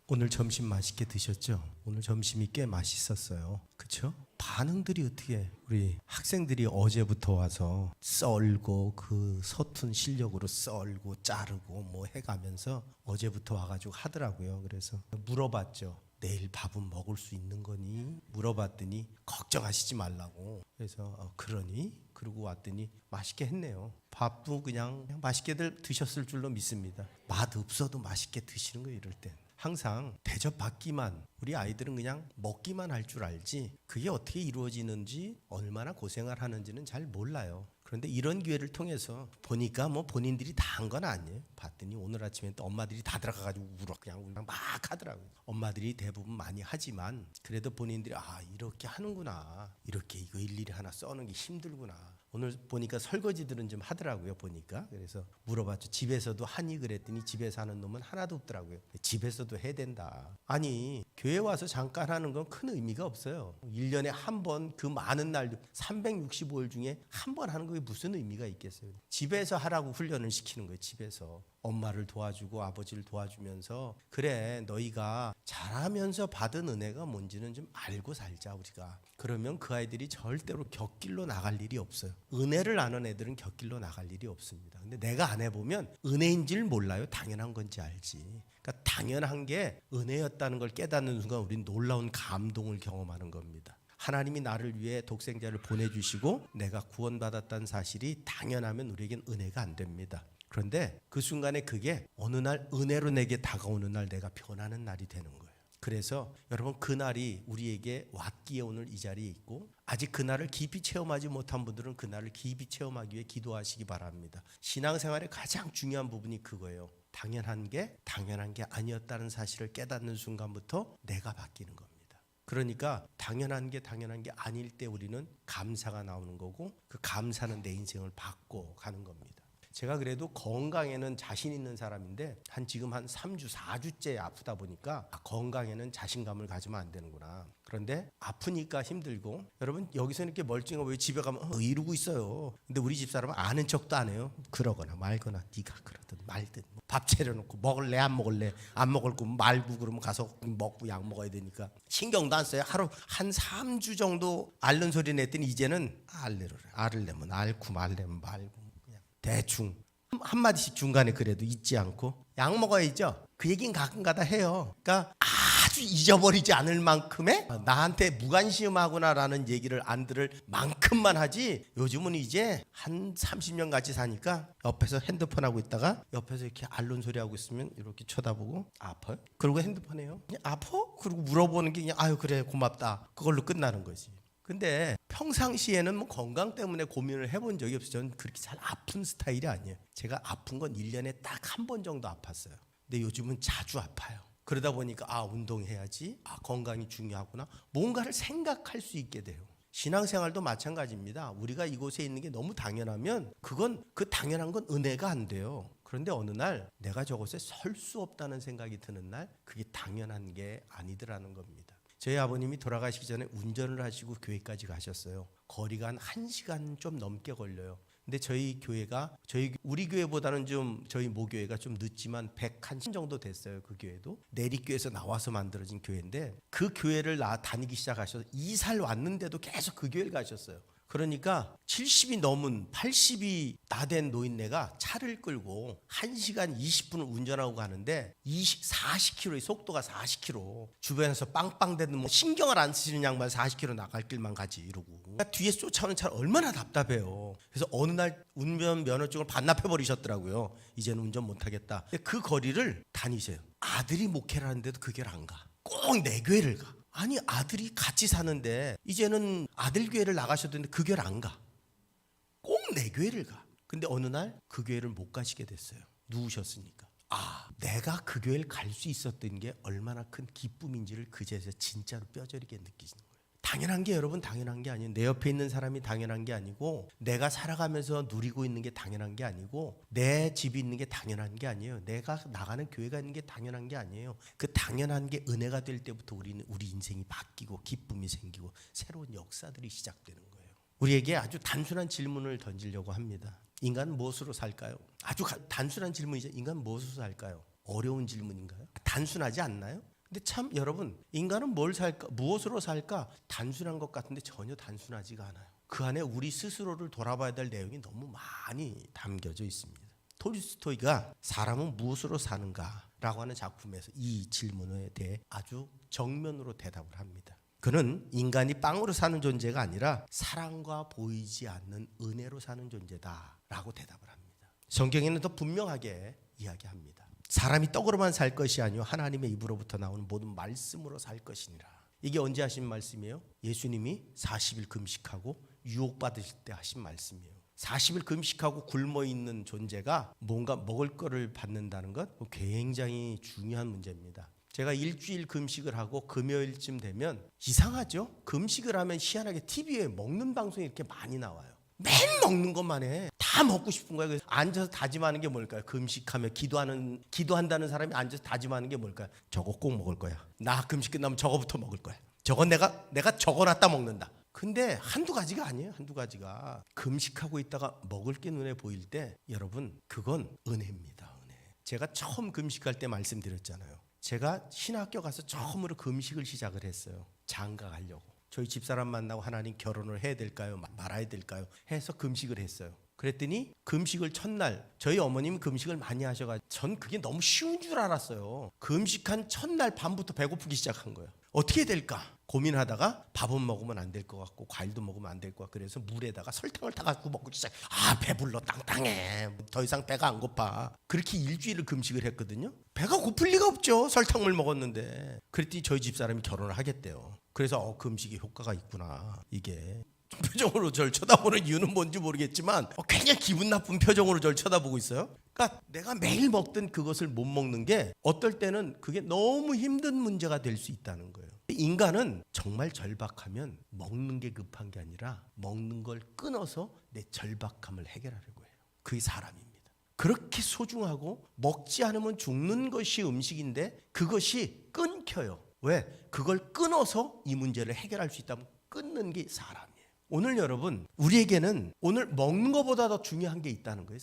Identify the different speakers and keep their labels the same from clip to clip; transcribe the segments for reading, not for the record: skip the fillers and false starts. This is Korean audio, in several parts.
Speaker 1: 오늘 점심 맛있게 드셨죠? 오늘 점심이 꽤 맛있었어요. 그쵸? 반응들이 어떻게 우리 학생들이 어제부터 와서 썰고 그 서툰 실력으로 썰고 자르고 뭐 해가면서 어제부터 와가지고 하더라고요. 그래서 물어봤죠. 내일 밥은 먹을 수 있는 거니? 물어봤더니 걱정하시지 말라고. 그래서 그러니? 그러고 왔더니 맛있게 했네요. 밥도 그냥 맛있게들 드셨을 줄로 믿습니다. 맛 없어도 맛있게 드시는 거예요. 이럴 땐 항상 대접받기만, 우리 아이들은 그냥 먹기만 할 줄 알지 그게 어떻게 이루어지는지 얼마나 고생을 하는지는 잘 몰라요. 그런데 이런 기회를 통해서 보니까 뭐 본인들이 다 한 건 아니에요. 봤더니 오늘 아침에 또 엄마들이 다 들어가가지고 그냥 막 하더라고요. 엄마들이 대부분 많이 하지만 그래도 본인들이 이렇게 하는구나, 이렇게 이거 일일이 하나 써는 게 힘들구나. 오늘 보니까 설거지들은 좀 하더라고요. 보니까. 그래서 물어봤죠. 집에서도 하니? 그랬더니 집에서 하는 놈은 하나도 없더라고요. 집에서도 해야 된다. 아니, 교회 와서 잠깐 하는 건 큰 의미가 없어요. 1년에 한 번, 그 많은 날 365일 중에 한 번 하는 거에 무슨 의미가 있겠어요. 집에서 하라고 훈련을 시키는 거예요. 집에서 엄마를 도와주고 아버지를 도와주면서, 그래 너희가 잘하면서 받은 은혜가 뭔지는 좀 알고 살자 우리가. 그러면 그 아이들이 절대로 곁길로 나갈 일이 없어요. 은혜를 아는 애들은 곁길로 나갈 일이 없습니다. 근데 내가 안 해보면 은혜인 줄 몰라요. 당연한 건지 알지. 그러니까 당연한 게 은혜였다는 걸 깨닫는 순간 우린 놀라운 감동을 경험하는 겁니다. 하나님이 나를 위해 독생자를 보내주시고 내가 구원받았다는 사실이 당연하면 우리에겐 은혜가 안 됩니다. 그런데 그 순간에 그게 어느 날 은혜로 내게 다가오는 날 내가 변하는 날이 되는 거예요. 그래서 여러분, 그날이 우리에게 왔기에 오늘 이 자리에 있고, 아직 그날을 깊이 체험하지 못한 분들은 그날을 깊이 체험하기 위해 기도하시기 바랍니다. 신앙생활의 가장 중요한 부분이 그거예요. 당연한 게 아니었다는 사실을 깨닫는 순간부터 내가 바뀌는 겁니다. 그러니까 당연한 게 아닐 때 우리는 감사가 나오는 거고, 그 감사는 내 인생을 바꿔 가는 겁니다. 제가 그래도 건강에는 자신 있는 사람인데 지금 한 3주 4주째 아프다 보니까 건강에는 자신감을 가지면 안 되는구나. 그런데 아프니까 힘들고, 여러분 여기서 이렇게 멀쩡하고 왜 집에 가면 이러고 있어요. 근데 우리 집사람은 아는 척도 안 해요. 그러거나 말거나, 네가 그러든 말든 밥 차려놓고 먹을래 안 먹을래, 안 먹을 거면 말고, 그러면 가서 먹고 약 먹어야 되니까 신경도 안 써요. 하루 한 3주 정도 앓는 소리 냈더니 이제는 앓으려면 앓고 말려면 말고 대충 한마디씩 중간에 그래도 잊지 않고 약 먹어야죠. 그 얘기는 가끔가다 해요. 그러니까 아주 잊어버리지 않을 만큼의, 나한테 무관심하구나라는 얘기를 안 들을 만큼만 하지. 요즘은 이제 한 30년 같이 사니까 옆에서 핸드폰 하고 있다가 옆에서 이렇게 앓는 소리 하고 있으면 이렇게 쳐다보고 아파요? 그러고 핸드폰 해요. 그냥 아파? 그리고 물어보는 게 그냥 그래 고맙다, 그걸로 끝나는 거지. 근데 평상시에는 뭐 건강 때문에 고민을 해본 적이 없어요. 저는 그렇게 잘 아픈 스타일이 아니에요. 제가 아픈 건 1년에 딱 한 번 정도 아팠어요. 근데 요즘은 자주 아파요. 그러다 보니까 운동해야지, 건강이 중요하구나, 뭔가를 생각할 수 있게 돼요. 신앙생활도 마찬가지입니다. 우리가 이곳에 있는 게 너무 당연하면 그 당연한 건 은혜가 안 돼요. 그런데 어느 날 내가 저곳에 설 수 없다는 생각이 드는 날, 그게 당연한 게 아니더라는 겁니다. 저희 아버님이 돌아가시기 전에 운전을 하시고 교회까지 가셨어요. 거리가 한 1시간 좀 넘게 걸려요. 근데 저희 교회가 우리 교회보다는 좀, 저희 모교회가 좀 늦지만 101 정도 됐어요. 그 교회도 내리교에서 나와서 만들어진 교회인데, 그 교회를 다니기 시작하셔서 2살 왔는데도 계속 그 교회를 가셨어요. 그러니까 70이 넘은 80이 다 된 노인네가 차를 끌고 1시간 20분을 운전하고 가는데 40km의 속도가 40km, 주변에서 빵빵대는 뭐 신경을 안 쓰시는 양반 40km 나갈 길만 가지 이러고, 그러니까 뒤에서 쫓아오는 차가 얼마나 답답해요. 그래서 어느 날 운전 면허증을 반납해 버리셨더라고요. 이제는 운전 못하겠다. 그 거리를 다니세요. 아들이 목회를 하는데도 그 교회를 안 가. 꼭 내 교회를 가. 아니, 아들이 같이 사는데 이제는 아들 교회를 나가셔도 되는데 그 교회를 안 가. 꼭 내 교회를 가. 근데 어느 날 그 교회를 못 가시게 됐어요. 누우셨으니까. 내가 그 교회를 갈 수 있었던 게 얼마나 큰 기쁨인지를 그제서 진짜로 뼈저리게 느끼시는 거예요. 당연한 게, 여러분 당연한 게 아니에요. 내 옆에 있는 사람이 당연한 게 아니고, 내가 살아가면서 누리고 있는 게 당연한 게 아니고, 내 집이 있는 게 당연한 게 아니에요. 내가 나가는 교회가 있는 게 당연한 게 아니에요. 그 당연한 게 은혜가 될 때부터 우리 인생이 바뀌고 기쁨이 생기고 새로운 역사들이 시작되는 거예요. 우리에게 아주 단순한 질문을 던지려고 합니다. 인간은 무엇으로 살까요? 아주 단순한 질문이죠. 인간은 무엇으로 살까요? 어려운 질문인가요? 단순하지 않나요? 근데 참 여러분, 인간은 뭘 살까, 무엇으로 살까? 단순한 것 같은데 전혀 단순하지가 않아요. 그 안에 우리 스스로를 돌아봐야 될 내용이 너무 많이 담겨져 있습니다. 톨스토이가 사람은 무엇으로 사는가라고 하는 작품에서 이 질문에 대해 아주 정면으로 대답을 합니다. 그는 인간이 빵으로 사는 존재가 아니라 사랑과 보이지 않는 은혜로 사는 존재다라고 대답을 합니다. 성경에는 더 분명하게 이야기합니다. 사람이 떡으로만 살 것이 아니요 하나님의 입으로부터 나오는 모든 말씀으로 살 것이니라. 이게 언제 하신 말씀이에요? 예수님이 40일 금식하고 유혹받으실 때 하신 말씀이에요. 40일 금식하고 굶어있는 존재가 뭔가 먹을 거를 받는다는 것, 굉장히 중요한 문제입니다. 제가 일주일 금식을 하고 금요일쯤 되면 이상하죠? 금식을 하면 희한하게 TV에 먹는 방송이 이렇게 많이 나와요. 매일 먹는 것만 해. 다 먹고 싶은 거예요. 그래서 앉아서 다짐하는 게 뭘까요? 금식하며 기도한다는 사람이 앉아서 다짐하는 게 뭘까요? 저거 꼭 먹을 거야. 나 금식 끝나면 저거부터 먹을 거야. 저건 내가 적어놨다 먹는다. 근데 한두 가지가 아니에요. 한두 가지가. 금식하고 있다가 먹을 게 눈에 보일 때 여러분, 그건 은혜입니다. 은혜. 제가 처음 금식할 때 말씀드렸잖아요. 제가 신학교 가서 처음으로 금식을 시작을 했어요. 장가 가려고. 저희 집사람 만나고 하나님 결혼을 해야 될까요? 말아야 될까요? 해서 금식을 했어요. 그랬더니 금식을 첫날, 저희 어머님이 금식을 많이 하셔가지고 전 그게 너무 쉬운 줄 알았어요. 금식한 첫날 밤부터 배고프기 시작한 거예요. 어떻게 해야 될까 고민하다가 밥은 먹으면 안 될 것 같고 과일도 먹으면 안 될 것 같고 그래서 물에다가 설탕을 타가지고 먹고 시작. 배불러 땅땅해. 더 이상 배가 안 고파. 그렇게 일주일을 금식을 했거든요. 배가 고플 리가 없죠. 설탕물 먹었는데. 그랬더니 저희 집사람이 결혼을 하겠대요. 그래서 금식이 효과가 있구나. 이게 표정으로 저를 쳐다보는 이유는 뭔지 모르겠지만 굉장히 기분 나쁜 표정으로 저를 쳐다보고 있어요. 그러니까 내가 매일 먹던 그것을 못 먹는 게 어떨 때는 그게 너무 힘든 문제가 될 수 있다는 거예요. 인간은 정말 절박하면 먹는 게 급한 게 아니라 먹는 걸 끊어서 내 절박함을 해결하려고 해요. 그게 사람입니다. 그렇게 소중하고 먹지 않으면 죽는 것이 음식인데 그것이 끊겨요. 왜? 그걸 끊어서 이 문제를 해결할 수 있다면 끊는 게 사람이에요. 오늘 여러분, 우리에게는 오늘 먹는 것보다 더 중요한 게 있다는 거예요.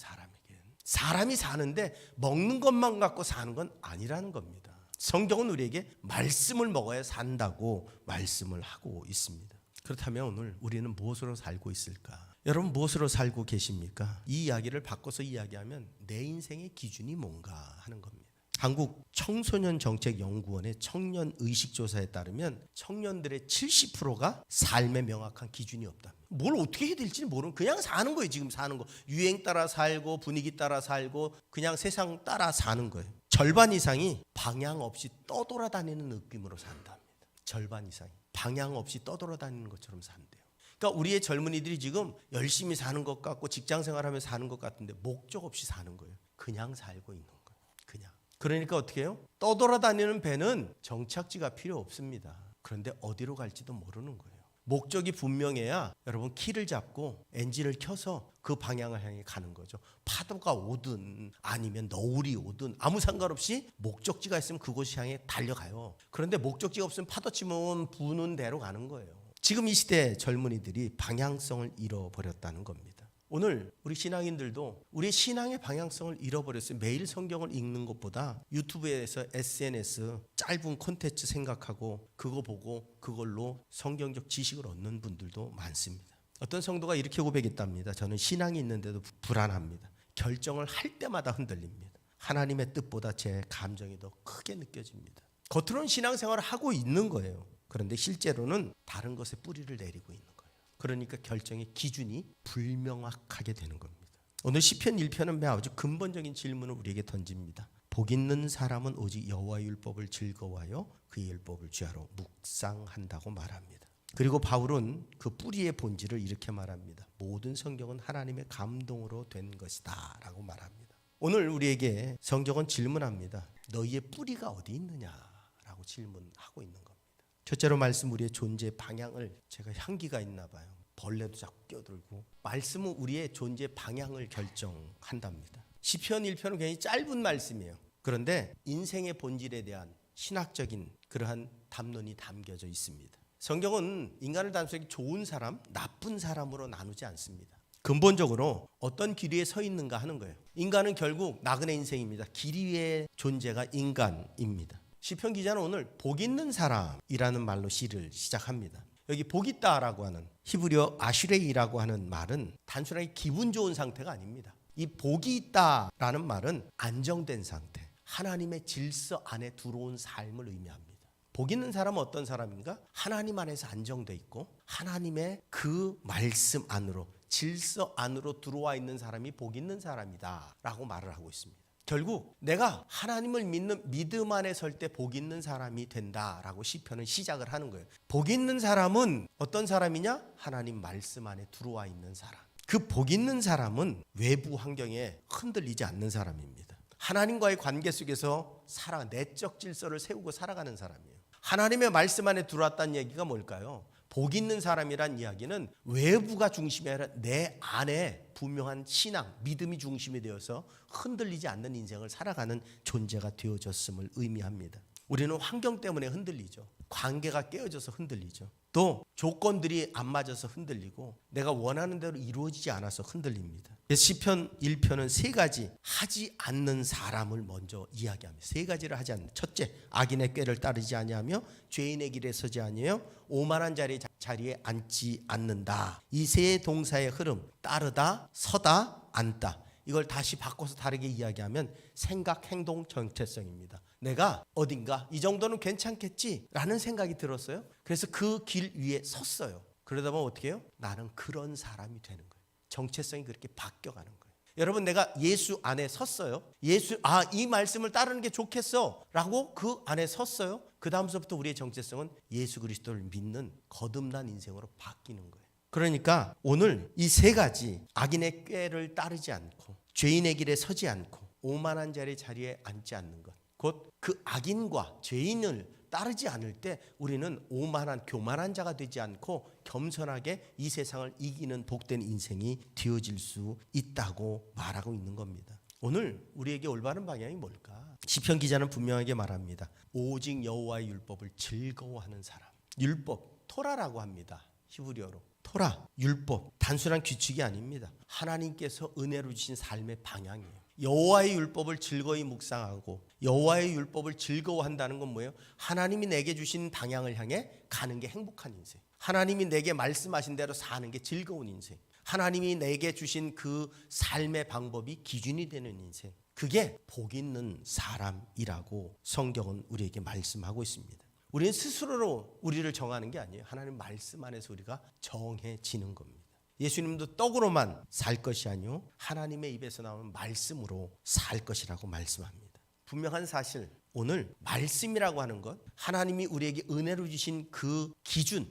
Speaker 1: 사람이 사는데 먹는 것만 갖고 사는 건 아니라는 겁니다. 성경은 우리에게 말씀을 먹어야 산다고 말씀을 하고 있습니다. 그렇다면 오늘 우리는 무엇으로 살고 있을까? 여러분 무엇으로 살고 계십니까? 이 이야기를 바꿔서 이야기하면 내 인생의 기준이 뭔가 하는 겁니다. 한국 청소년정책연구원의 청년의식조사에 따르면 청년들의 70%가 삶에 명확한 기준이 없답니다. 뭘 어떻게 해야 될지 모르는 그냥 사는 거예요. 지금 사는 거. 유행 따라 살고 분위기 따라 살고 그냥 세상 따라 사는 거예요. 절반 이상이 방향 없이 떠돌아다니는 느낌으로 산답니다. 절반 이상이 방향 없이 떠돌아다니는 것처럼 산대요. 그러니까 우리의 젊은이들이 지금 열심히 사는 것 같고 직장생활하며 사는 것 같은데 목적 없이 사는 거예요. 그냥 살고 있는 거예요. 그냥. 그러니까 어떻게 해요? 떠돌아다니는 배는 정착지가 필요 없습니다. 그런데 어디로 갈지도 모르는 거예요. 목적이 분명해야 여러분 키를 잡고 엔진을 켜서 그 방향을 향해 가는 거죠. 파도가 오든 아니면 너울이 오든 아무 상관없이 목적지가 있으면 그곳 향해 달려가요. 그런데 목적지가 없으면 파도 치면 부는 대로 가는 거예요. 지금 이 시대 젊은이들이 방향성을 잃어버렸다는 겁니다. 오늘 우리 신앙인들도 우리 신앙의 방향성을 잃어버렸어요. 매일 성경을 읽는 것보다 유튜브에서 SNS 짧은 콘텐츠 생각하고 그거 보고 그걸로 성경적 지식을 얻는 분들도 많습니다. 어떤 성도가 이렇게 고백했답니다. 저는 신앙이 있는데도 불안합니다. 결정을 할 때마다 흔들립니다. 하나님의 뜻보다 제 감정이 더 크게 느껴집니다. 겉으로는 신앙생활을 하고 있는 거예요. 그런데 실제로는 다른 것에 뿌리를 내리고 있는 거예요. 그러니까 결정의 기준이 불명확하게 되는 겁니다. 오늘 시편 1편은 아주 근본적인 질문을 우리에게 던집니다. 복 있는 사람은 오직 여호와의 율법을 즐거워하여 그의 율법을 주야로 묵상한다고 말합니다. 그리고 바울은 그 뿌리의 본질을 이렇게 말합니다. 모든 성경은 하나님의 감동으로 된 것이다 라고 말합니다. 오늘 우리에게 성경은 질문합니다. 너희의 뿌리가 어디 있느냐라고 질문하고 있는 겁니다. 첫째로 말씀 우리의 존재 방향을 제가 향기가 있나 봐요. 벌레도 자꾸 껴들고 말씀은 우리의 존재 방향을 결정한답니다. 시편 1편은 굉장히 짧은 말씀이에요. 그런데 인생의 본질에 대한 신학적인 그러한 담론이 담겨져 있습니다. 성경은 인간을 단순히 좋은 사람, 나쁜 사람으로 나누지 않습니다. 근본적으로 어떤 길 위에 서 있는가 하는 거예요. 인간은 결국 나그네 인생입니다. 길 위의 존재가 인간입니다. 시편 기자는 오늘 복 있는 사람이라는 말로 시를 시작합니다. 여기 복 있다라고 하는 히브리어 아슈레이라고 하는 말은 단순하게 기분 좋은 상태가 아닙니다. 이 복이 있다라는 말은 안정된 상태, 하나님의 질서 안에 들어온 삶을 의미합니다. 복 있는 사람은 어떤 사람인가? 하나님 안에서 안정돼 있고 하나님의 그 말씀 안으로, 질서 안으로 들어와 있는 사람이 복 있는 사람이다 라고 말을 하고 있습니다. 결국 내가 하나님을 믿는 믿음 안에 설 때 복 있는 사람이 된다라고 시편은 시작을 하는 거예요. 복 있는 사람은 어떤 사람이냐? 하나님 말씀 안에 들어와 있는 사람. 그 복 있는 사람은 외부 환경에 흔들리지 않는 사람입니다. 하나님과의 관계 속에서 내적 질서를 세우고 살아가는 사람이에요. 하나님의 말씀 안에 들어왔다는 얘기가 뭘까요? 복 있는 사람이란 이야기는 외부가 중심이 아니라 내 안에 분명한 신앙, 믿음이 중심이 되어서 흔들리지 않는 인생을 살아가는 존재가 되어졌음을 의미합니다. 우리는 환경 때문에 흔들리죠. 관계가 깨어져서 흔들리죠. 또 조건들이 안 맞아서 흔들리고 내가 원하는 대로 이루어지지 않아서 흔들립니다. 시편 1편은 세 가지 하지 않는 사람을 먼저 이야기합니다. 세 가지를 하지 않는. 첫째, 악인의 꾀를 따르지 아니하며 죄인의 길에 서지 아니하여 오만한 자리에 앉지 않는다. 이 세 동사의 흐름, 따르다, 서다, 앉다. 이걸 다시 바꿔서 다르게 이야기하면 생각, 행동, 정체성입니다. 내가 어딘가 이 정도는 괜찮겠지 라는 생각이 들었어요. 그래서 그 길 위에 섰어요. 그러다 보면 어떻게 해요? 나는 그런 사람이 되는 거예요. 정체성이 그렇게 바뀌어가는 거예요. 여러분, 내가 예수 안에 섰어요. 이 말씀을 따르는 게 좋겠어 라고 그 안에 섰어요. 그 다음서부터 우리의 정체성은 예수 그리스도를 믿는 거듭난 인생으로 바뀌는 거예요. 그러니까 오늘 이 세 가지, 악인의 꾀를 따르지 않고 죄인의 길에 서지 않고 오만한 자리에 앉지 않는 것, 곧 그 악인과 죄인을 따르지 않을 때 우리는 오만한 교만한 자가 되지 않고 겸손하게 이 세상을 이기는 복된 인생이 되어질 수 있다고 말하고 있는 겁니다. 오늘 우리에게 올바른 방향이 뭘까? 시편 기자는 분명하게 말합니다. 오직 여호와의 율법을 즐거워하는 사람. 율법, 토라라고 합니다. 히브리어로. 토라, 율법, 단순한 규칙이 아닙니다. 하나님께서 은혜로 주신 삶의 방향이에요. 여호와의 율법을 즐거이 묵상하고 여호와의 율법을 즐거워한다는 건 뭐예요? 하나님이 내게 주신 방향을 향해 가는 게 행복한 인생. 하나님이 내게 말씀하신 대로 사는 게 즐거운 인생. 하나님이 내게 주신 그 삶의 방법이 기준이 되는 인생. 그게 복 있는 사람이라고 성경은 우리에게 말씀하고 있습니다. 우리는 스스로로 우리를 정하는 게 아니에요. 하나님 말씀 안에서 우리가 정해지는 겁니다. 예수님도 떡으로만 살 것이 아니요 하나님의 입에서 나오는 말씀으로 살 것이라고 말씀합니다. 분명한 사실, 오늘 말씀이라고 하는 것, 하나님이 우리에게 은혜로 주신 그 기준,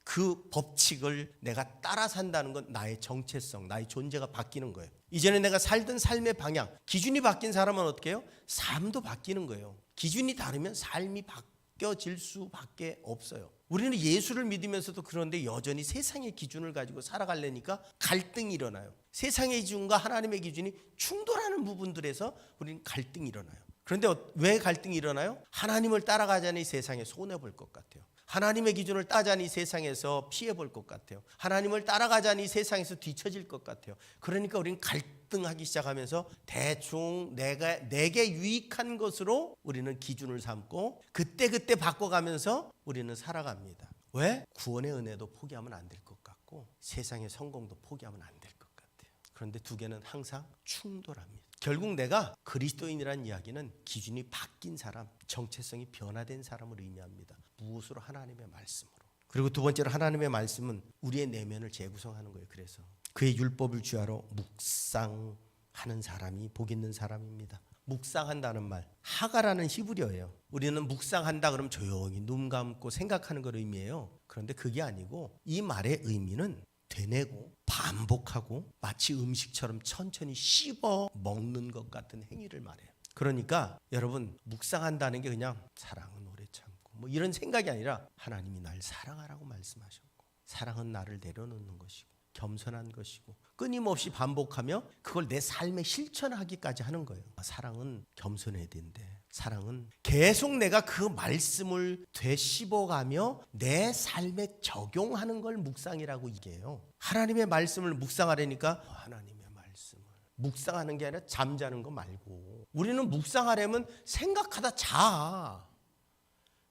Speaker 1: 그 법칙을 내가 따라 산다는 건 나의 정체성, 나의 존재가 바뀌는 거예요. 이전에 내가 살던 삶의 방향, 기준이 바뀐 사람은 어떻게 해요? 삶도 바뀌는 거예요. 기준이 다르면 삶이 바뀌어질 수밖에 없어요. 우리는 예수를 믿으면서도 그런데 여전히 세상의 기준을 가지고 살아가려니까 갈등이 일어나요. 세상의 기준과 하나님의 기준이 충돌하는 부분들에서 우리는 갈등이 일어나요. 그런데 왜 갈등이 일어나요? 하나님을 따라가자니 세상에 손해볼 것 같아요. 하나님의 기준을 따자니 세상에서 피해볼 것 같아요. 하나님을 따라가자니 세상에서 뒤처질 것 같아요. 그러니까 우리는 갈등하기 시작하면서 대충 내게 유익한 것으로 우리는 기준을 삼고 그때그때 바꿔가면서 우리는 살아갑니다. 왜? 구원의 은혜도 포기하면 안 될 것 같고 세상의 성공도 포기하면 안 될 것 같아요. 그런데 두 개는 항상 충돌합니다. 결국 내가 그리스도인이라는 이야기는 기준이 바뀐 사람, 정체성이 변화된 사람을 의미합니다. 무엇으로? 하나님의 말씀으로. 그리고 두 번째로 하나님의 말씀은 우리의 내면을 재구성하는 거예요. 그래서 그의 율법을 주야로 묵상하는 사람이 복 있는 사람입니다. 묵상한다는 말, 하가라는 히브리어예요. 우리는 묵상한다 그러면 조용히 눈 감고 생각하는 걸 의미해요. 그런데 그게 아니고 이 말의 의미는 되뇌고 반복하고 마치 음식처럼 천천히 씹어 먹는 것 같은 행위를 말해요. 그러니까 여러분, 묵상한다는 게 그냥 사랑은 오래 참고 뭐 이런 생각이 아니라 하나님이 날 사랑하라고 말씀하셨고 사랑은 나를 내려놓는 것이고 겸손한 것이고 끊임없이 반복하며 그걸 내 삶에 실천하기까지 하는 거예요. 사랑은 겸손해야 된대. 사랑은 계속 내가 그 말씀을 되씹어가며 내 삶에 적용하는 걸 묵상이라고 얘기해요. 하나님의 말씀을 묵상하려니까 하나님의 말씀을 묵상하는 게 아니라 잠자는 거 말고. 우리는 묵상하려면 생각하다 자.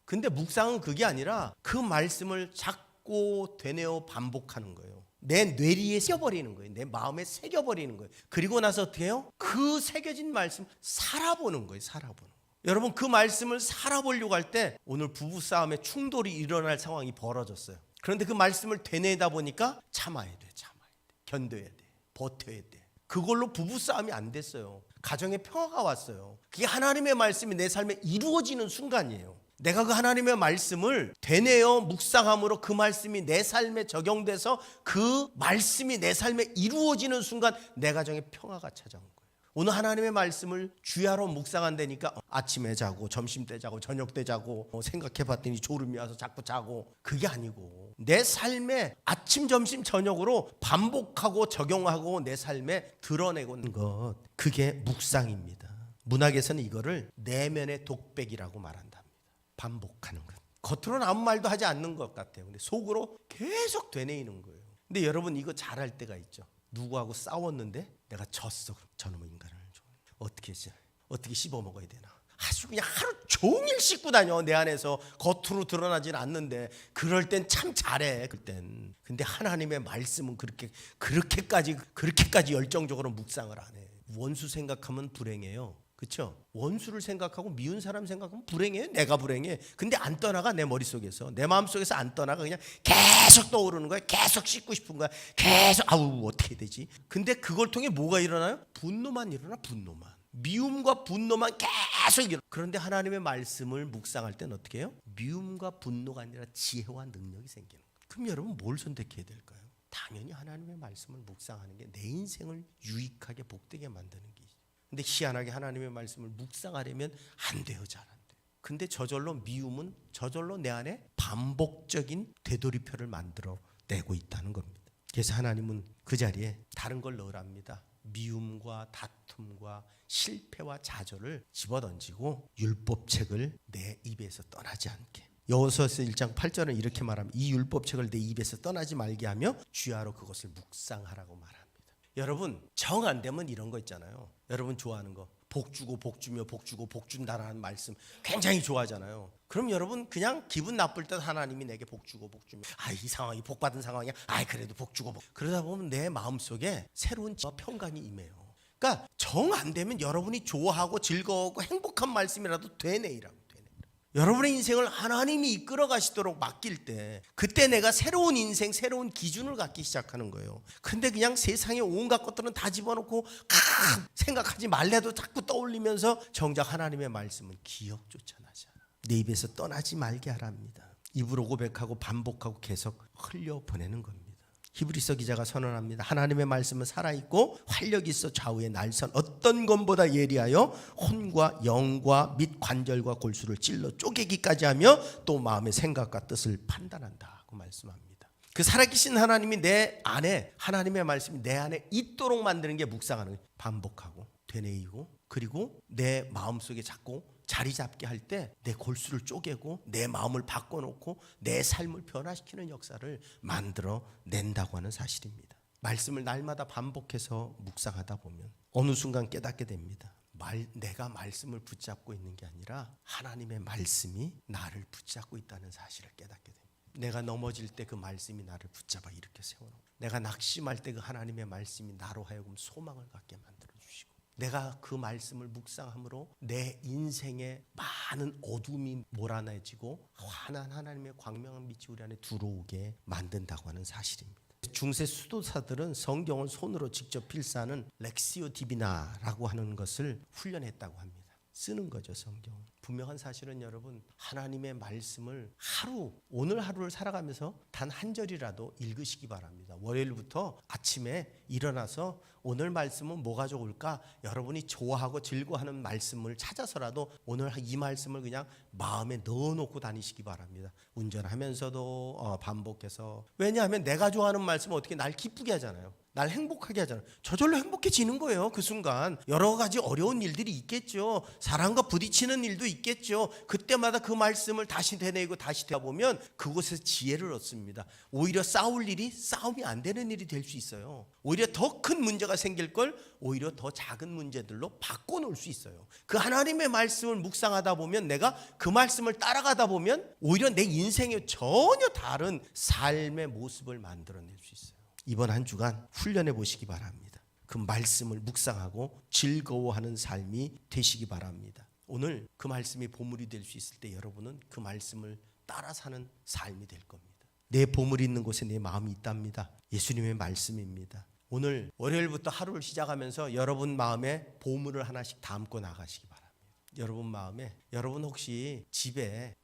Speaker 1: 근데 묵상은 그게 아니라 그 말씀을 자꾸 되뇌어 반복하는 거예요. 내 뇌리에 새겨버리는 거예요. 내 마음에 새겨버리는 거예요. 그리고 나서 어떻게 해요? 그 새겨진 말씀 살아보는 거예요. 살아보는 거예요. 여러분, 그 말씀을 살아보려고 할 때 오늘 부부싸움에 충돌이 일어날 상황이 벌어졌어요. 그런데 그 말씀을 되뇌다 보니까 참아야 돼. 견뎌야 돼. 버텨야 돼. 그걸로 부부싸움이 안 됐어요. 가정에 평화가 왔어요. 그게 하나님의 말씀이 내 삶에 이루어지는 순간이에요. 내가 그 하나님의 말씀을 되뇌어 묵상함으로 그 말씀이 내 삶에 적용돼서 그 말씀이 내 삶에 이루어지는 순간 내 가정에 평화가 찾아온 거예요. 오늘 하나님의 말씀을 주야로 묵상한다니까 아침에 자고 점심 때 자고 저녁 때 자고 생각해봤더니 졸음이 와서 자꾸 자고, 그게 아니고 내 삶에 아침 점심 저녁으로 반복하고 적용하고 내 삶에 드러내는 것, 그게 묵상입니다. 문학에서는 이거를 내면의 독백이라고 말한답니다. 반복하는 것. 겉으로는 아무 말도 하지 않는 것 같아요. 근데 속으로 계속 되뇌이는 거예요. 근데 여러분, 이거 잘할 때가 있죠. 누구하고 싸웠는데 내가 졌어. 저놈의 인간을 어떻게 씹어 먹어야 되나. 아주 그냥 하루 종일 씹고 다녀. 내 안에서 겉으로 드러나진 않는데 그럴 땐 참 잘해. 그땐. 근데 하나님의 말씀은 그렇게까지 열정적으로 묵상을 안 해. 원수 생각하면 불행해요. 그렇죠? 원수를 생각하고 미운 사람 생각하면 불행해. 내가 불행해. 근데 안 떠나가. 내 머릿속에서, 내 마음속에서 안 떠나가. 그냥 계속 떠오르는 거야. 계속 씻고 싶은 거야. 계속 어떻게 되지? 근데 그걸 통해 뭐가 일어나요? 분노만 일어나. 분노만. 미움과 분노만 계속 일어나. 그런데 하나님의 말씀을 묵상할 때는 어떻게 해요? 미움과 분노가 아니라 지혜와 능력이 생기는 거예요. 그럼 여러분, 뭘 선택해야 될까요? 당연히 하나님의 말씀을 묵상하는 게 내 인생을 유익하게 복되게 만드는 게. 근데 희한하게 하나님의 말씀을 묵상하려면 안 돼요. 잘 안 돼요. 근데 저절로 미움은 저절로 내 안에 반복적인 되돌이표를 만들어내고 있다는 겁니다. 그래서 하나님은 그 자리에 다른 걸 넣으랍니다. 미움과 다툼과 실패와 좌절을 집어던지고 율법책을 내 입에서 떠나지 않게. 여호수아서 1장 8절은 이렇게 말합니다. 이 율법책을 내 입에서 떠나지 말게 하며 주야로 그것을 묵상하라고 말합니다. 여러분, 정 안 되면 이런 거 있잖아요. 여러분 좋아하는 거, 복 주고 복 주며 복 주고 복 준다라는 말씀 굉장히 좋아하잖아요. 그럼 여러분 그냥 기분 나쁠 때 하나님이 내게 복 주고 복 주며, 이 상황이 복 받은 상황이야. 그래도 복 주고 그러다 보면 내 마음속에 새로운 평강이 임해요. 그러니까 정 안 되면 여러분이 좋아하고 즐거워하고 행복한 말씀이라도 되뇌이라고. 여러분의 인생을 하나님이 이끌어 가시도록 맡길 때, 그때 내가 새로운 인생, 새로운 기준을 갖기 시작하는 거예요. 근데 그냥 세상에 온갖 것들은 다 집어넣고 생각하지 말래도 자꾸 떠올리면서 정작 하나님의 말씀은 기억조차 나지 않아. 내 입에서 떠나지 말게 하랍니다. 입으로 고백하고 반복하고 계속 흘려보내는 겁니다. 히브리서 기자가 선언합니다. 하나님의 말씀은 살아있고 활력이 있어 좌우의 날선 어떤 것보다 예리하여 혼과 영과 및 관절과 골수를 찔러 쪼개기까지 하며 또 마음의 생각과 뜻을 판단한다고 말씀합니다. 그 살아계신 하나님이 내 안에, 하나님의 말씀이 내 안에 있도록 만드는 게 묵상하는 거예요. 반복하고 되뇌이고, 그리고 내 마음속에 자꾸 자리 잡게 할 때 내 골수를 쪼개고 내 마음을 바꿔놓고 내 삶을 변화시키는 역사를 만들어 낸다고 하는 사실입니다. 말씀을 날마다 반복해서 묵상하다 보면 어느 순간 깨닫게 됩니다. 내가 말씀을 붙잡고 있는 게 아니라 하나님의 말씀이 나를 붙잡고 있다는 사실을 깨닫게 됩니다. 내가 넘어질 때 그 말씀이 나를 붙잡아 일으켜 세워놓고, 내가 낙심할 때 그 하나님의 말씀이 나로 하여금 소망을 갖게 만들어 주시고, 내가 그 말씀을 묵상함으로 내 인생에 많은 어둠이 몰아내지고 환한 하나님의 광명한 빛이 우리 안에 들어오게 만든다고 하는 사실입니다. 중세 수도사들은 성경을 손으로 직접 필사하는 렉시오 디비나라고 하는 것을 훈련했다고 합니다. 쓰는 거죠, 성경. 분명한 사실은 여러분, 하나님의 말씀을 오늘 하루를 살아가면서 단 한 절이라도 읽으시기 바랍니다. 월요일부터 아침에 일어나서 오늘 말씀은 뭐가 좋을까? 여러분이 좋아하고 즐거워하는 말씀을 찾아서라도 오늘 이 말씀을 그냥 마음에 넣어놓고 다니시기 바랍니다. 운전하면서도 반복해서. 왜냐하면 내가 좋아하는 말씀은 어떻게 날 기쁘게 하잖아요. 날 행복하게 하잖아요. 저절로 행복해지는 거예요. 그 순간 여러 가지 어려운 일들이 있겠죠. 사람과 부딪히는 일도 있겠죠. 있겠죠. 그때마다 그 말씀을 다시 되뇌고 다시 되어보면 그곳에서 지혜를 얻습니다. 오히려 싸울 일이 싸움이 안 되는 일이 될 수 있어요. 오히려 더 큰 문제가 생길 걸 오히려 더 작은 문제들로 바꿔놓을 수 있어요. 그 하나님의 말씀을 묵상하다 보면, 내가 그 말씀을 따라가다 보면 오히려 내 인생에 전혀 다른 삶의 모습을 만들어낼 수 있어요. 이번 한 주간 훈련해 보시기 바랍니다. 그 말씀을 묵상하고 즐거워하는 삶이 되시기 바랍니다. 오늘 그 말씀이 보물이 될 수 있을 때 여러분은 그 말씀을 따라 사는 삶이 될 겁니다. 내 보물이 있는 곳에 내 마음이 있답니다. 예수님의 말씀입니다. 오늘 월요일부터 하루를 시작하면서 여러분 마음에 보물을 하나씩 담고 나가시기 바랍니다. 여러분 마음에, 여러분 혹시 집에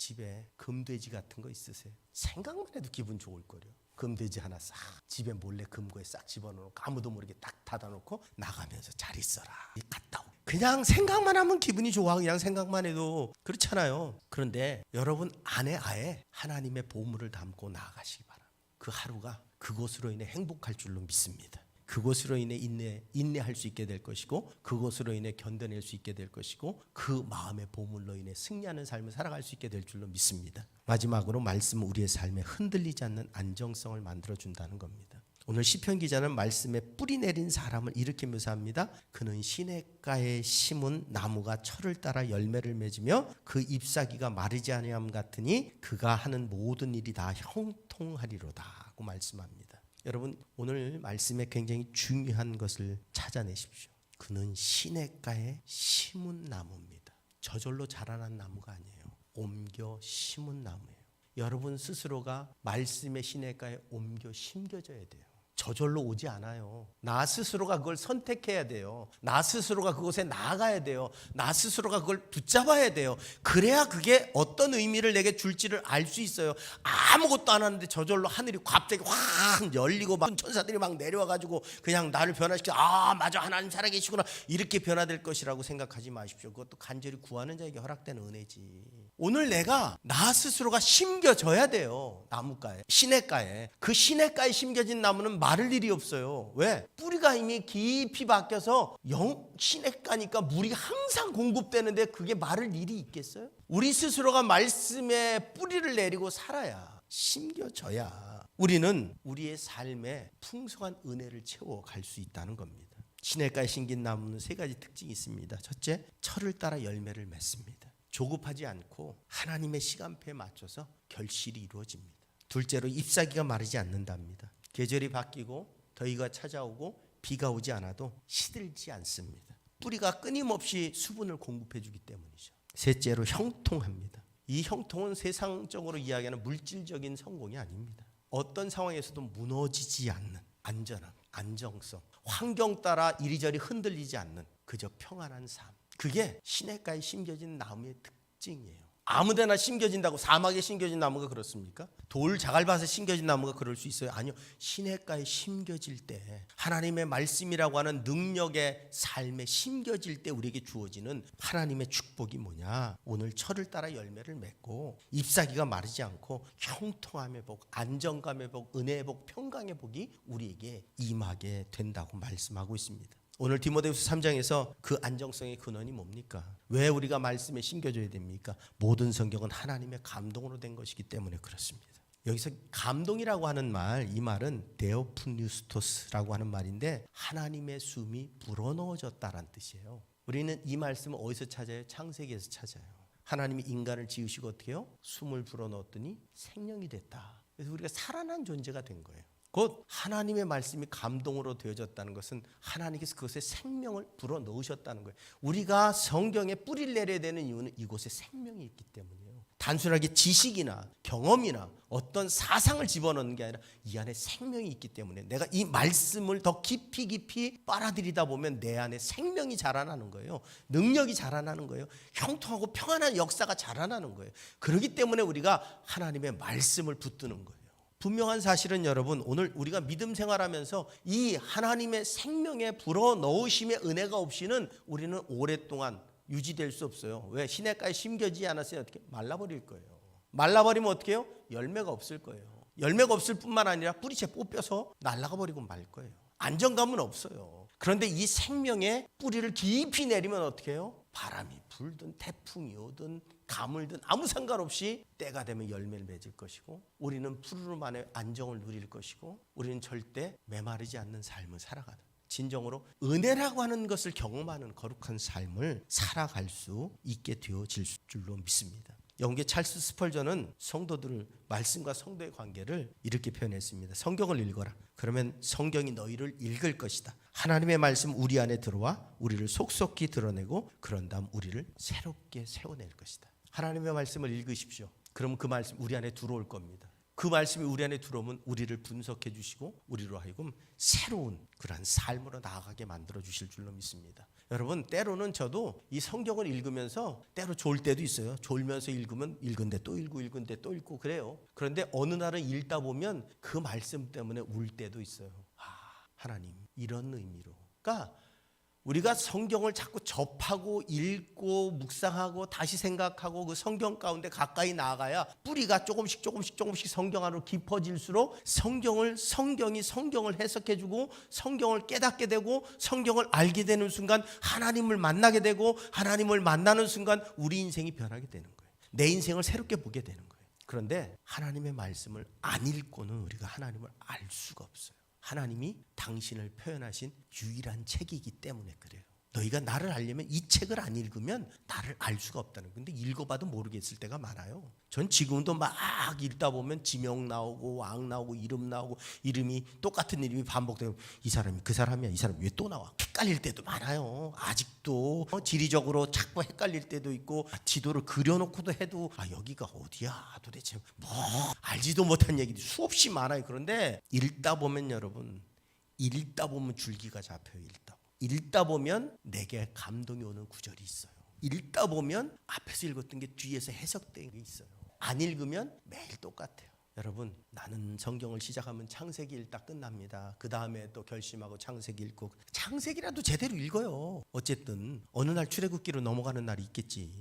Speaker 1: 금돼지 같은 거 있으세요? 생각만 해도 기분 좋을 거예요. 금돼지 하나 싹 집에 몰래 금고에 싹 집어넣고 아무도 모르게 딱 닫아놓고 나가면서 잘 있어라 갔다 오고, 그냥 생각만 하면 기분이 좋아. 그냥 생각만 해도 그렇잖아요. 그런데 여러분 안에 아예 하나님의 보물을 담고 나아가시기 바랍니다. 그 하루가 그것으로 인해 행복할 줄로 믿습니다. 그것으로 인해 인내할 수 있게 될 것이고, 그것으로 인해 견뎌낼 수 있게 될 것이고, 그 마음의 보물로 인해 승리하는 삶을 살아갈 수 있게 될 줄로 믿습니다. 마지막으로 말씀은 우리의 삶에 흔들리지 않는 안정성을 만들어준다는 겁니다. 오늘 시편 기자는 말씀에 뿌리 내린 사람을 이렇게 묘사합니다. 그는 시냇가에 심은 나무가 철을 따라 열매를 맺으며 그 잎사귀가 마르지 아니함 같으니 그가 하는 모든 일이 다 형통하리로다 하고 말씀합니다. 여러분 오늘 말씀에 굉장히 중요한 것을 찾아내십시오. 그는 시냇가에 심은 나무입니다. 저절로 자라난 나무가 아니에요. 옮겨 심은 나무예요. 여러분 스스로가 말씀의 시냇가에 옮겨 심겨져야 돼요. 저절로 오지 않아요. 나 스스로가 그걸 선택해야 돼요. 나 스스로가 그곳에 나아가야 돼요. 나 스스로가 그걸 붙잡아야 돼요. 그래야 그게 어떤 의미를 내게 줄지를 알 수 있어요. 아무것도 안 하는데 저절로 하늘이 갑자기 확 열리고 막 천사들이 막 내려와가지고 그냥 나를 변화시켜, 아 맞아 하나님 살아계시구나 이렇게 변화될 것이라고 생각하지 마십시오. 그것도 간절히 구하는 자에게 허락된 은혜지. 오늘 내가 나 스스로가 심겨져야 돼요. 나무가에, 시냇가에. 그 시냇가에 심겨진 나무는 마를 일이 없어요. 왜? 뿌리가 이미 깊이 박혀서 시냇가니까 물이 항상 공급되는데 그게 마를 일이 있겠어요? 우리 스스로가 말씀에 뿌리를 내리고 살아야, 심겨져야 우리는 우리의 삶에 풍성한 은혜를 채워갈 수 있다는 겁니다. 시냇가에 심긴 나무는 세 가지 특징이 있습니다. 첫째, 철을 따라 열매를 맺습니다. 조급하지 않고 하나님의 시간표에 맞춰서 결실이 이루어집니다. 둘째로 잎사귀가 마르지 않는답니다. 계절이 바뀌고 더위가 찾아오고 비가 오지 않아도 시들지 않습니다. 뿌리가 끊임없이 수분을 공급해 주기 때문이죠. 셋째로 형통합니다. 이 형통은 세상적으로 이야기하는 물질적인 성공이 아닙니다. 어떤 상황에서도 무너지지 않는 안전함, 안정성, 환경 따라 이리저리 흔들리지 않는 그저 평안한 삶. 그게 시냇가에 심겨진 나무의 특징이에요. 아무데나 심겨진다고 사막에 심겨진 나무가 그렇습니까? 돌 자갈밭에 심겨진 나무가 그럴 수 있어요? 아니요. 시냇가에 심겨질 때, 하나님의 말씀이라고 하는 능력의 삶에 심겨질 때 우리에게 주어지는 하나님의 축복이 뭐냐? 오늘 철을 따라 열매를 맺고 잎사귀가 마르지 않고 형통함의 복, 안정감의 복, 은혜의 복, 평강의 복이 우리에게 임하게 된다고 말씀하고 있습니다. 오늘 디모데후서 3장에서 그 안정성의 근원이 뭡니까? 왜 우리가 말씀에 심겨져야 됩니까? 모든 성경은 하나님의 감동으로 된 것이기 때문에 그렇습니다. 여기서 감동이라고 하는 말, 이 말은 데오프뉴스토스라고 하는 말인데 하나님의 숨이 불어넣어졌다라는 뜻이에요. 우리는 이 말씀을 어디서 찾아요? 창세기에서 찾아요. 하나님이 인간을 지으시고 어떻게 해요? 숨을 불어넣었더니 생명이 됐다. 그래서 우리가 살아난 존재가 된 거예요. 곧 하나님의 말씀이 감동으로 되어졌다는 것은 하나님께서 그것에 생명을 불어넣으셨다는 거예요. 우리가 성경에 뿌리를 내려야 되는 이유는 이곳에 생명이 있기 때문이에요. 단순하게 지식이나 경험이나 어떤 사상을 집어넣는 게 아니라 이 안에 생명이 있기 때문에 내가 이 말씀을 더 깊이 빨아들이다 보면 내 안에 생명이 자라나는 거예요. 능력이 자라나는 거예요. 형통하고 평안한 역사가 자라나는 거예요. 그렇기 때문에 우리가 하나님의 말씀을 붙드는 거예요. 분명한 사실은 여러분, 오늘 우리가 믿음 생활하면서 이 하나님의 생명에 불어넣으심의 은혜가 없이는 우리는 오랫동안 유지될 수 없어요. 왜? 시냇가에 심겨지지 않았으면 어떻게? 말라버릴 거예요. 말라버리면 어떻게 해요? 열매가 없을 거예요. 열매가 없을 뿐만 아니라 뿌리채 뽑혀서 날아가 버리고 말 거예요. 안정감은 없어요. 그런데 이 생명의 뿌리를 깊이 내리면 어떻게 해요? 바람이 불든 태풍이 오든 가물든 아무 상관없이 때가 되면 열매를 맺을 것이고, 우리는 푸르름 안에 안정을 누릴 것이고, 우리는 절대 메마르지 않는 삶을 살아가는, 진정으로 은혜라고 하는 것을 경험하는 거룩한 삶을 살아갈 수 있게 되어질 줄로 믿습니다. 영국의 찰스 스펄전은 성도들을, 말씀과 성도의 관계를 이렇게 표현했습니다. 성경을 읽어라. 그러면 성경이 너희를 읽을 것이다. 하나님의 말씀 우리 안에 들어와 우리를 속속히 드러내고, 그런 다음 우리를 새롭게 세워낼 것이다. 하나님의 말씀을 읽으십시오. 그럼 그 말씀 우리 안에 들어올 겁니다. 그 말씀이 우리 안에 들어오면 우리를 분석해 주시고 우리로 하여금 새로운 그러한 삶으로 나아가게 만들어 주실 줄로 믿습니다. 여러분, 때로는 저도 이 성경을 읽으면서 때로 좋을 때도 있어요. 졸면서 읽으면 읽은데 또 읽고 읽은데 또 읽고 그래요. 그런데 어느 날은 읽다 보면 그 말씀 때문에 울 때도 있어요. 하나님, 이런 의미로. 그러니까 우리가 성경을 자꾸 접하고 읽고 묵상하고 다시 생각하고 그 성경 가운데 가까이 나아가야 뿌리가 조금씩 성경 안으로 깊어질수록 성경이 성경을 해석해주고 성경을 깨닫게 되고 성경을 알게 되는 순간 하나님을 만나게 되고, 하나님을 만나는 순간 우리 인생이 변하게 되는 거예요. 내 인생을 새롭게 보게 되는 거예요. 그런데 하나님의 말씀을 안 읽고는 우리가 하나님을 알 수가 없어요. 하나님이 당신을 표현하신 유일한 책이기 때문에 그래요. 너희가 나를 알려면 이 책을 안 읽으면 나를 알 수가 없다는. 근데 읽어봐도 모르겠을 때가 많아요. 전 지금도 막 읽다 보면 지명 나오고 왕 나오고 이름 나오고, 이름이 똑같은 이름이 반복되고 이 사람이 그 사람이야, 이 사람이 왜 또 나와, 헷갈릴 때도 많아요. 아직도 지리적으로 자꾸 헷갈릴 때도 있고, 지도를 그려놓고도 해도 여기가 어디야 도대체, 뭐 알지도 못한 얘기들이 수없이 많아요. 그런데 읽다 보면 여러분, 읽다 보면 줄기가 잡혀요. 읽다 보면 내게 감동이 오는 구절이 있어요. 읽다 보면 앞에서 읽었던 게 뒤에서 해석된 게 있어요. 안 읽으면 매일 똑같아요. 여러분, 나는 성경을 시작하면 창세기 읽다 끝납니다. 그 다음에 또 결심하고 창세기 읽고, 창세기라도 제대로 읽어요. 어쨌든 어느 날 출애굽기로 넘어가는 날이 있겠지.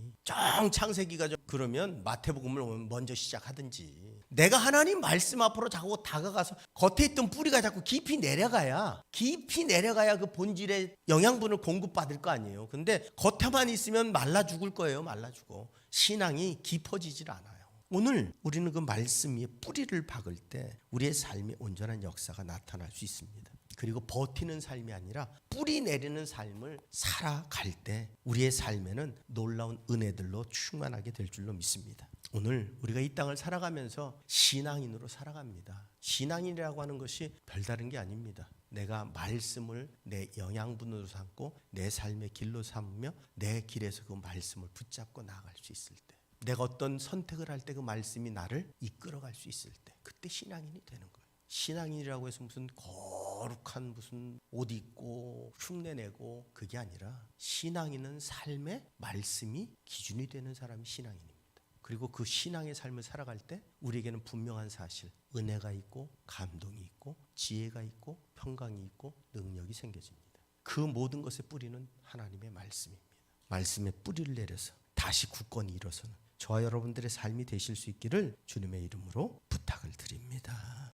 Speaker 1: 창세기가 그러면 마태복음을 먼저 시작하든지, 내가 하나님 말씀 앞으로 자꾸 다가가서 겉에 있던 뿌리가 자꾸 깊이 내려가야 그 본질의 영양분을 공급받을 거 아니에요. 근데 겉에만 있으면 말라 죽을 거예요. 말라 죽어. 신앙이 깊어지질 않아요. 오늘 우리는 그 말씀 위에 뿌리를 박을 때 우리의 삶에 온전한 역사가 나타날 수 있습니다. 그리고 버티는 삶이 아니라 뿌리 내리는 삶을 살아갈 때 우리의 삶에는 놀라운 은혜들로 충만하게 될 줄로 믿습니다. 오늘 우리가 이 땅을 살아가면서 신앙인으로 살아갑니다. 신앙인이라고 하는 것이 별다른 게 아닙니다. 내가 말씀을 내 영양분으로 삼고 내 삶의 길로 삼으며 내 길에서 그 말씀을 붙잡고 나아갈 수 있을 때, 내가 어떤 선택을 할 때 그 말씀이 나를 이끌어갈 수 있을 때, 그때 신앙인이 되는 거예요. 신앙인이라고 해서 무슨 거룩한 무슨 옷 입고 흉내내고 그게 아니라, 신앙인은 삶의 말씀이 기준이 되는 사람이 신앙인입니다. 그리고 그 신앙의 삶을 살아갈 때 우리에게는 분명한 사실, 은혜가 있고 감동이 있고 지혜가 있고 평강이 있고 능력이 생겨집니다. 그 모든 것의 뿌리는 하나님의 말씀입니다. 말씀의 뿌리를 내려서 다시 굳건히 일어서는 저와 여러분들의 삶이 되실 수 있기를 주님의 이름으로 부탁을 드립니다.